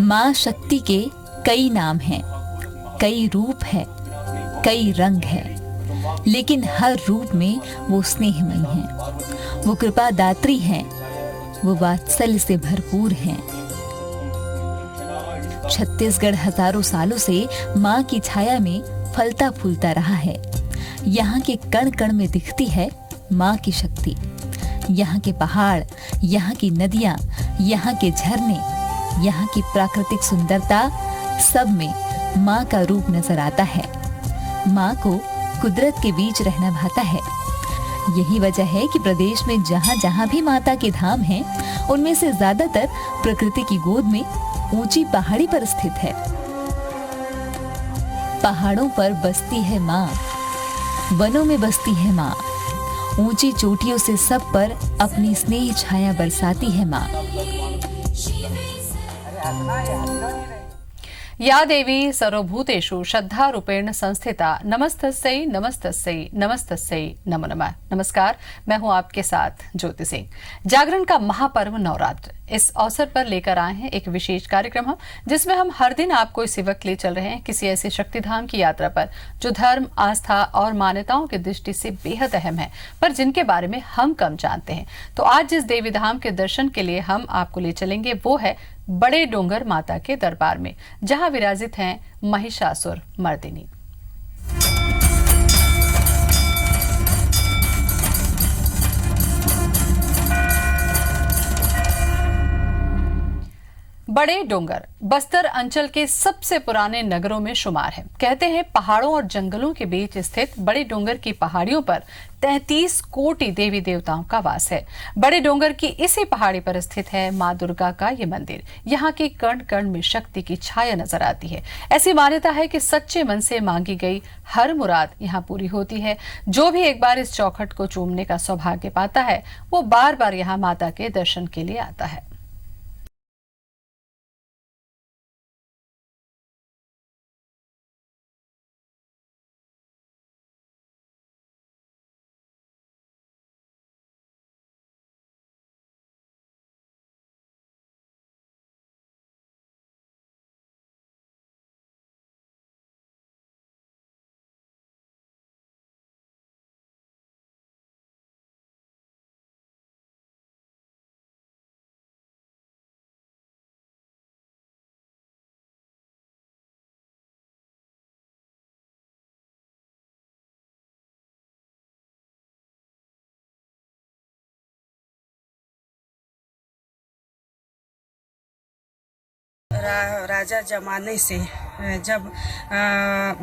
माँ शक्ति के कई नाम हैं, कई रूप है, कई रंग है, लेकिन हर रूप में वो स्नेहमयी हैं, वो कृपा दात्री हैं, वो वात्सल्य से भरपूर हैं। छत्तीसगढ़ हजारों सालों से माँ की छाया में फलता फूलता रहा है। यहाँ के कण कण में दिखती है माँ की शक्ति। यहाँ के पहाड़, यहाँ की नदियाँ, यहाँ के झरने, यहाँ की प्राकृतिक सुंदरता, सब में माँ का रूप नजर आता है। माँ को कुदरत के बीच रहना भाता है। यही वजह है कि प्रदेश में जहाँ जहाँ भी माता के धाम हैं, उनमें से ज्यादातर प्रकृति की गोद में ऊंची पहाड़ी पर स्थित है। पहाड़ों पर बसती है माँ, वनों में बसती है माँ, ऊंची चोटियों से सब पर अपनी स्नेह छाया बरसाती है माँ। या देवी सर्वभूतेषु श्रद्धा रूपेण संस्थिता नमस्तस्यै नमस्तस्यै नमस्तस्यै नमो नमः। नमस्कार, मैं हूं आपके साथ ज्योति सिंह। जागरण का महापर्व नवरात्र, इस अवसर पर लेकर आए हैं एक विशेष कार्यक्रम जिसमें हम हर दिन आपको इस वक्त ले चल रहे हैं किसी ऐसे शक्तिधाम की यात्रा पर जो धर्म, आस्था और मान्यताओं की दृष्टि से बेहद अहम है, पर जिनके बारे में हम कम जानते हैं। तो आज जिस देवी धाम के दर्शन के लिए हम आपको ले चलेंगे वो है बड़े डोंगर माता के दरबार में, जहां विराजित हैं महिषासुर मर्दिनी। बड़े डोंगर बस्तर अंचल के सबसे पुराने नगरों में शुमार है। कहते हैं पहाड़ों और जंगलों के बीच स्थित बड़े डोंगर की पहाड़ियों पर 33 कोटि देवी देवताओं का वास है। बड़े डोंगर की इसी पहाड़ी पर स्थित है माँ दुर्गा का ये मंदिर। यहाँ के कण कण में शक्ति की छाया नजर आती है। ऐसी मान्यता है कि सच्चे मन से मांगी गई हर मुराद यहाँ पूरी होती है। जो भी एक बार इस चौखट को चूमने का सौभाग्य पाता है, वो बार बार यहाँ माता के दर्शन के लिए आता है। राजा जमाने से जब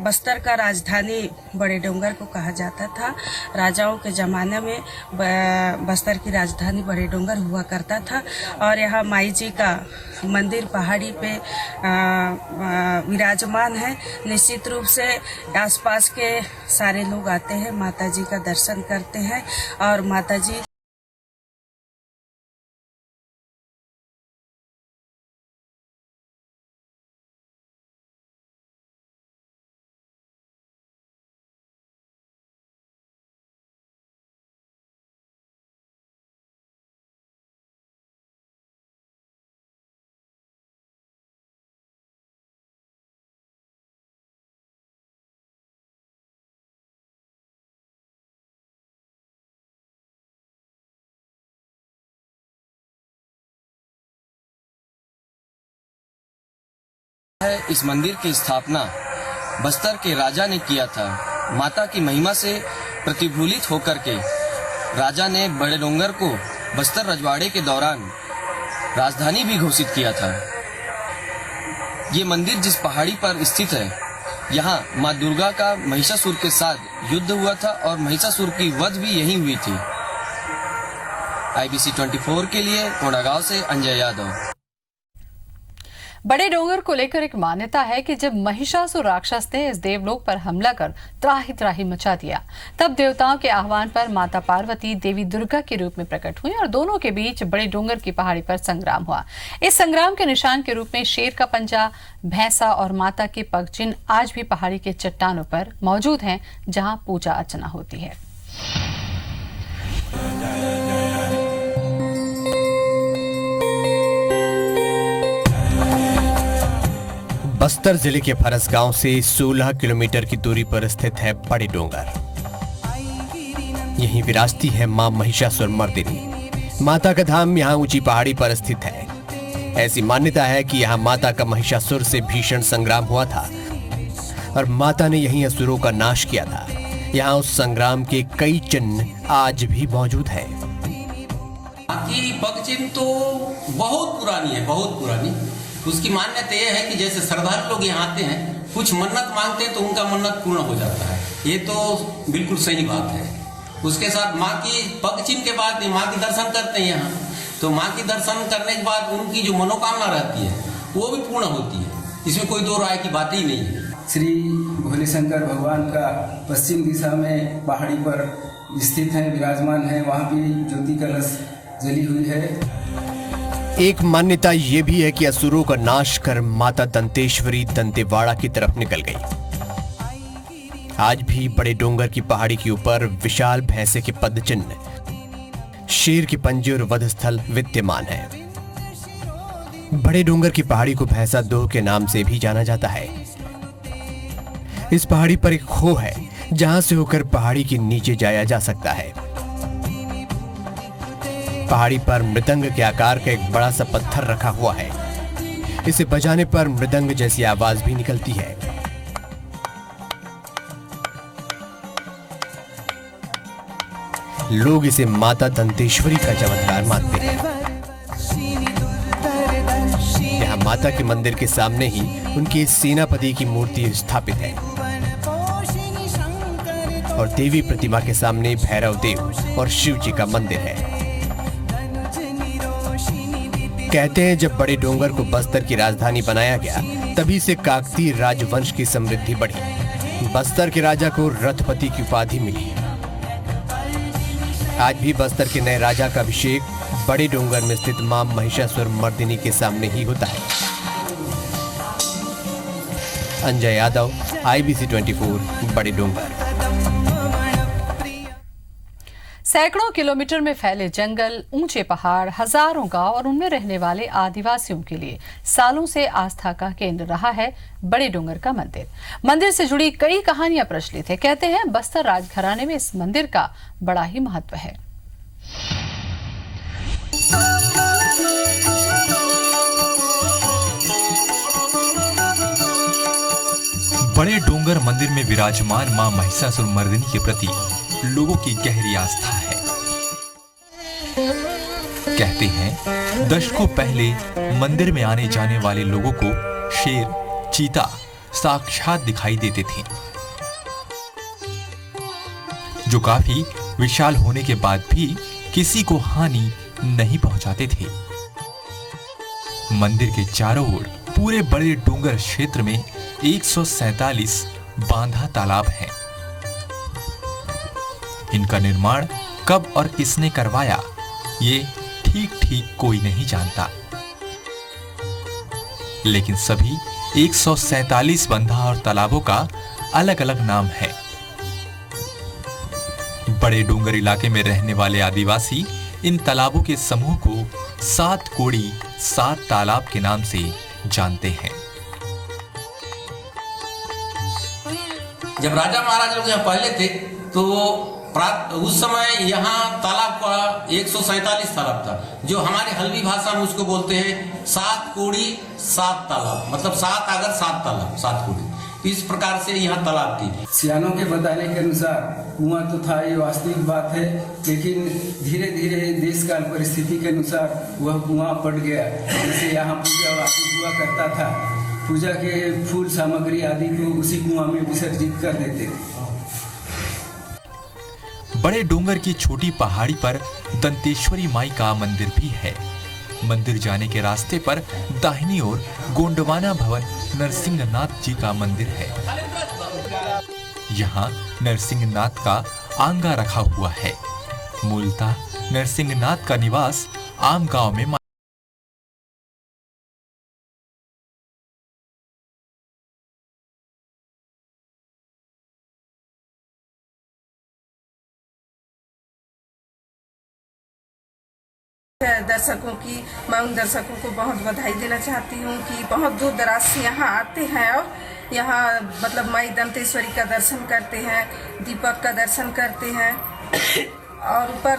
बस्तर का राजधानी बड़े डोंगर को कहा जाता था, राजाओं के ज़माने में बस्तर की राजधानी बड़े डोंगर हुआ करता था और यहाँ माई जी का मंदिर पहाड़ी पे विराजमान है। निश्चित रूप से आसपास के सारे लोग आते हैं, माता जी का दर्शन करते हैं और माता जी इस मंदिर की स्थापना बस्तर के राजा ने किया था। माता की महिमा से प्रतिफलित होकर के राजा ने बड़े डोंगर को बस्तर रजवाड़े के दौरान राजधानी भी घोषित किया था। ये मंदिर जिस पहाड़ी पर स्थित है, यहाँ माँ दुर्गा का महिषासुर के साथ युद्ध हुआ था और महिषासुर की वध भी यहीं हुई थी। IBC 24 के लिए कोंडागांव से अंजय यादव। बड़े डोंगर को लेकर एक मान्यता है कि जब महिषासुर राक्षस ने इस देवलोक पर हमला कर त्राही त्राही मचा दिया, तब देवताओं के आह्वान पर माता पार्वती देवी दुर्गा के रूप में प्रकट हुई और दोनों के बीच बड़े डोंगर की पहाड़ी पर संग्राम हुआ। इस संग्राम के निशान के रूप में शेर का पंजा, भैंसा और माता के पग चिन्ह आज भी पहाड़ी के चट्टानों पर मौजूद हैं, जहाँ पूजा अर्चना होती है। बस्तर जिले के फरस गांव से 16 किलोमीटर की दूरी पर स्थित है बड़े डोंगर। यहीं विराजती है मां महिषासुर मर्दिनी। माता का धाम यहां ऊंची पहाड़ी पर स्थित है। ऐसी मान्यता है कि यहां माता का महिषासुर से भीषण संग्राम हुआ था और माता ने यहीं असुरों का नाश किया था। यहां उस संग्राम के कई चिन्ह आज भी मौजूद हैं। बाकी पग चिन्ह तो बहुत पुरानी है, बहुत पुरानी। उसकी मान्यता यह है कि जैसे श्रद्धालु लोग यहाँ आते हैं, कुछ मन्नत मांगते हैं तो उनका मन्नत पूर्ण हो जाता है। ये तो बिल्कुल सही बात है। उसके साथ माँ की पग चिन्ह के बाद माँ की दर्शन करते हैं यहाँ, तो माँ की दर्शन करने के बाद उनकी जो मनोकामना रहती है वो भी पूर्ण होती है। इसमें कोई दो राय की बात ही नहीं है। श्री भोले शंकर भगवान का पश्चिम दिशा में पहाड़ी पर स्थित है, विराजमान है। वहाँ भी ज्योति कलश जली हुई है। एक मान्यता यह भी है कि असुरों का नाश कर माता दंतेश्वरी दंतेवाड़ा की तरफ निकल गई। आज भी बड़े डोंगर की पहाड़ी के ऊपर विशाल भैंसे के पद चिन्ह, शेर के पंजे और वध स्थल विद्यमान है। बड़े डोंगर की पहाड़ी को भैंसा दोह के नाम से भी जाना जाता है। इस पहाड़ी पर एक खो है जहां से होकर पहाड़ी के नीचे जाया जा सकता है। पहाड़ी पर मृदंग के आकार का एक बड़ा सा पत्थर रखा हुआ है। इसे बजाने पर मृदंग जैसी आवाज भी निकलती है। लोग इसे माता दंतेश्वरी का चमत्कार मानते हैं। यहाँ माता के मंदिर के सामने ही उनके सेनापति की मूर्ति स्थापित है और देवी प्रतिमा के सामने भैरव देव और शिव जी का मंदिर है। कहते हैं जब बड़े डोंगर को बस्तर की राजधानी बनाया गया तभी से काकतीय राजवंश की समृद्धि बढ़ी। बस्तर के राजा को रथपति की उपाधि मिली। आज भी बस्तर के नए राजा का अभिषेक बड़े डोंगर में स्थित मां महिषासुर मर्दिनी के सामने ही होता है। अंजय यादव, IBC 24, बड़े डोंगर। सैकड़ों किलोमीटर में फैले जंगल, ऊंचे पहाड़, हजारों गांव और उनमें रहने वाले आदिवासियों के लिए सालों से आस्था का केंद्र रहा है बड़े डोंगर का मंदिर। मंदिर से जुड़ी कई कहानियां प्रचलित है। कहते हैं बस्तर राजघराने में इस मंदिर का बड़ा ही महत्व है। बड़े डोंगर मंदिर में विराजमान मां महिषासुर मर्दिनी के प्रति लोगों की गहरी आस्था है। कहते हैं दशकों पहले मंदिर में आने जाने वाले लोगों को शेर, चीता साक्षात दिखाई देते थे, जो काफी विशाल होने के बाद भी किसी को हानि नहीं पहुंचाते थे। मंदिर के चारों ओर पूरे बड़े डोंगर क्षेत्र में 147 बांधा तालाब हैं। इनका निर्माण कब और किसने करवाया, ये ठीक कोई नहीं जानता, लेकिन सभी 147 बंधा और तालाबों का अलग अलग नाम है। बड़े डोंगर इलाके में रहने वाले आदिवासी इन तालाबों के समूह को 7 कोड़ी 7 तालाब के नाम से जानते हैं। जब राजा महाराज लोग यहाँ पहले थे तो उस समय यहाँ तालाब का 147 तालाब था, जो हमारे हल्बी भाषा में उसको बोलते हैं 7 कोड़ी 7 तालाब, मतलब 7 अगर 7 तालाब 7 कोड़ी। इस प्रकार से यहाँ तालाब थी। सियानों के बताने के अनुसार कुआं तो था, ये वास्तविक बात है, लेकिन धीरे धीरे देश काल परिस्थिति के अनुसार वह कुआं पट गया। जैसे यहाँ पूजा आदि हुआ करता था, पूजा के फूल सामग्री आदि को उसी कुआं में विसर्जित कर देते थे। बड़े डोंगर की छोटी पहाड़ी पर दंतेश्वरी माई का मंदिर भी है। मंदिर जाने के रास्ते पर दाहिनी ओर गोंडवाना भवन नरसिंहनाथ जी का मंदिर है। यहाँ नरसिंहनाथ का आंगा रखा हुआ है। मूलतः नरसिंहनाथ का निवास आम गांव में दर्शकों की, मैं उन दर्शकों को बहुत बधाई देना चाहती हूँ कि बहुत दूर दराज से यहाँ आते हैं और यहाँ मतलब माई दंतेश्वरी का दर्शन करते हैं, दीपक का दर्शन करते हैं और ऊपर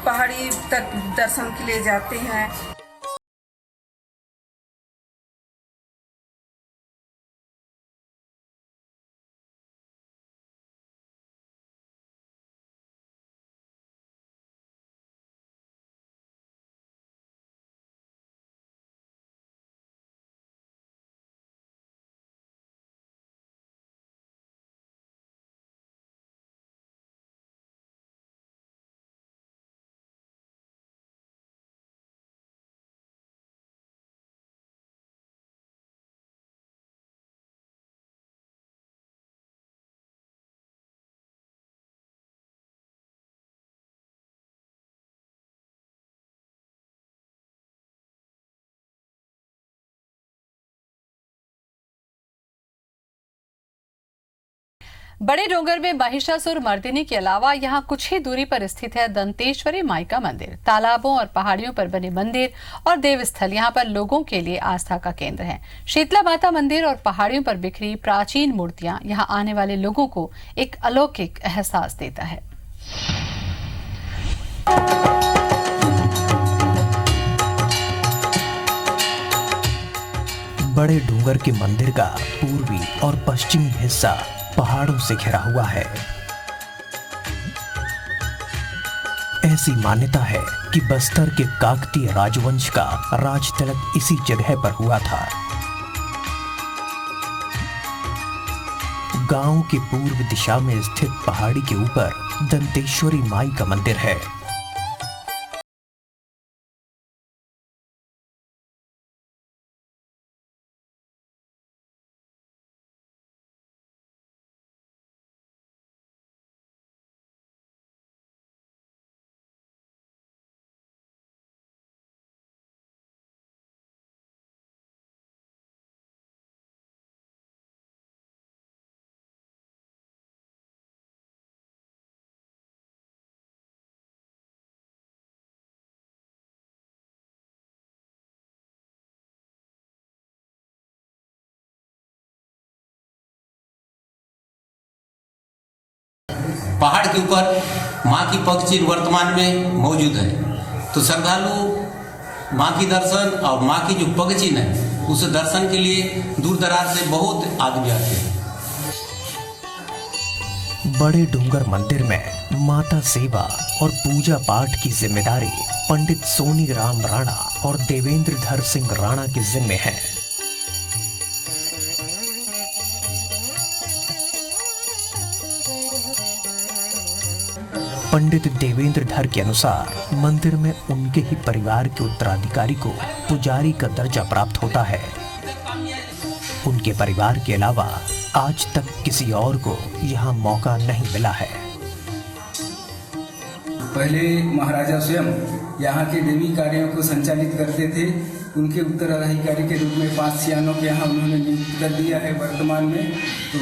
पहाड़ी तक दर्शन के लिए जाते हैं। बड़े डोंगर में महिषासुर मर्दिनी के अलावा यहाँ कुछ ही दूरी पर स्थित है दंतेश्वरी माई का मंदिर। तालाबों और पहाड़ियों पर बने मंदिर और देवस्थल यहाँ पर लोगों के लिए आस्था का केंद्र है। शीतला माता मंदिर और पहाड़ियों पर बिखरी प्राचीन मूर्तियां यहाँ आने वाले लोगों को एक अलौकिक एहसास देता है। बड़े डोंगर के मंदिर का पूर्वी और पश्चिमी हिस्सा पहाड़ों से घिरा हुआ है। ऐसी मान्यता है कि बस्तर के काकतीय राजवंश का राज तिलक इसी जगह पर हुआ था। गांव के पूर्व दिशा में स्थित पहाड़ी के ऊपर दंतेश्वरी माई का मंदिर है। पहाड़ के ऊपर माँ की पग चिन्ह वर्तमान में मौजूद है, तो श्रद्धालु माँ की दर्शन और माँ की जो पग चिन्ह है उस दर्शन के लिए दूर दराज से बहुत आदमी आते हैं। बड़े डोंगर मंदिर में माता सेवा और पूजा पाठ की जिम्मेदारी पंडित सोनी राम राणा और देवेंद्र धर सिंह राणा के जिम्मे है। पंडित देवेंद्र धर के अनुसार मंदिर में उनके ही परिवार के उत्तराधिकारी को पुजारी का दर्जा प्राप्त होता है। उनके परिवार के अलावा आज तक किसी और को यहाँ मौका नहीं मिला है। पहले महाराजा स्वयं यहाँ के देवी कार्यों को संचालित करते थे। उनके उत्तराधिकारी के रूप में 5 सियानों के यहाँ उन्होंने नियुक्त कर दिया है वर्तमान में, तो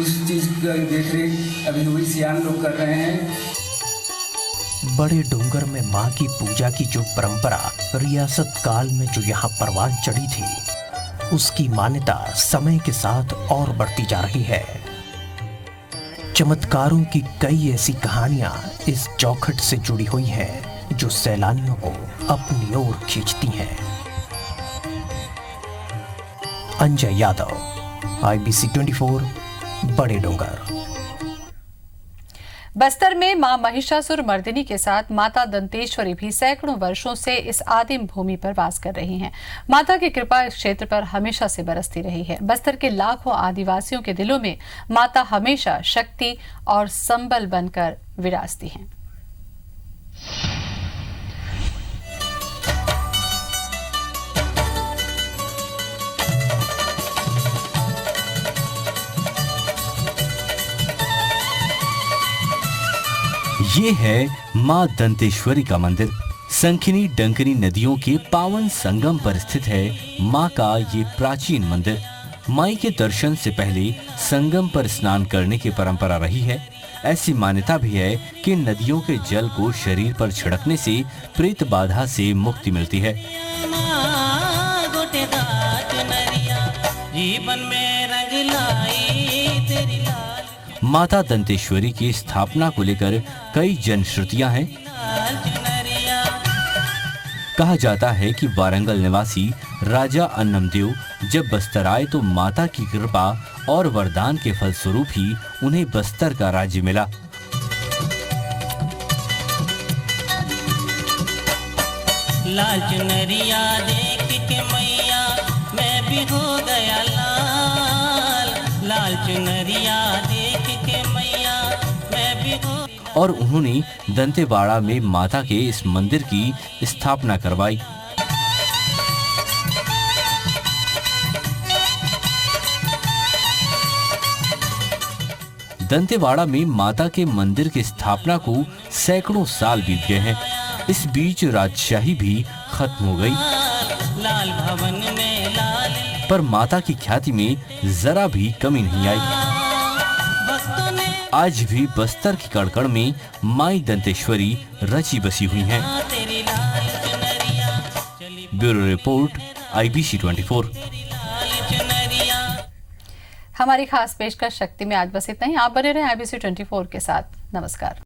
उस चीज का देखरेख अभी वही सियान लोग कर रहे हैं। बड़े डोंगर में मां की पूजा की जो परंपरा रियासत काल में जो यहाँ परवान चढ़ी थी, उसकी मान्यता समय के साथ और बढ़ती जा रही है। चमत्कारों की कई ऐसी कहानियां इस चौखट से जुड़ी हुई हैं जो सैलानियों को अपनी ओर खींचती हैं। अंजय यादव, IBC 24, बड़े डोंगर। बस्तर में मां महिषासुर मर्दिनी के साथ माता दंतेश्वरी भी सैकड़ों वर्षों से इस आदिम भूमि पर वास कर रही हैं। माता की कृपा इस क्षेत्र पर हमेशा से बरसती रही है। बस्तर के लाखों आदिवासियों के दिलों में माता हमेशा शक्ति और संबल बनकर विराजती हैं। ये है माँ दंतेश्वरी का मंदिर। संखिनी डंकनी नदियों के पावन संगम पर स्थित है माँ का ये प्राचीन मंदिर। माई के दर्शन से पहले संगम पर स्नान करने की परंपरा रही है। ऐसी मान्यता भी है कि नदियों के जल को शरीर पर छिड़कने से प्रेत बाधा से मुक्ति मिलती है। माता दंतेश्वरी की स्थापना को लेकर कई जनश्रुतियां हैं। कहा जाता है कि वारंगल निवासी राजा अन्नमदेव जब बस्तर आए तो माता की कृपा और वरदान के फलस्वरूप ही उन्हें बस्तर का राज्य मिला। लाल चुनरिया देख के मैया मैं भी हो गया लाल, लाल चुनरिया देख के मैया मैं भी हो। और उन्होंने दंतेवाड़ा में माता के इस मंदिर की स्थापना करवाई। दंतेवाड़ा में माता के मंदिर की स्थापना को सैकड़ों साल बीत गए हैं। इस बीच राजशाही भी खत्म हो गई, लाल भवन में लाल, पर माता की ख्याति में जरा भी कमी नहीं आई। आज भी बस्तर की कड़कड़ में माई दंतेश्वरी रची बसी हुई हैं। Bureau report IBC 24। हमारी खास पेशकश शक्ति में आज बस इतना ही। आप बने रहें IBC 24 के साथ। नमस्कार।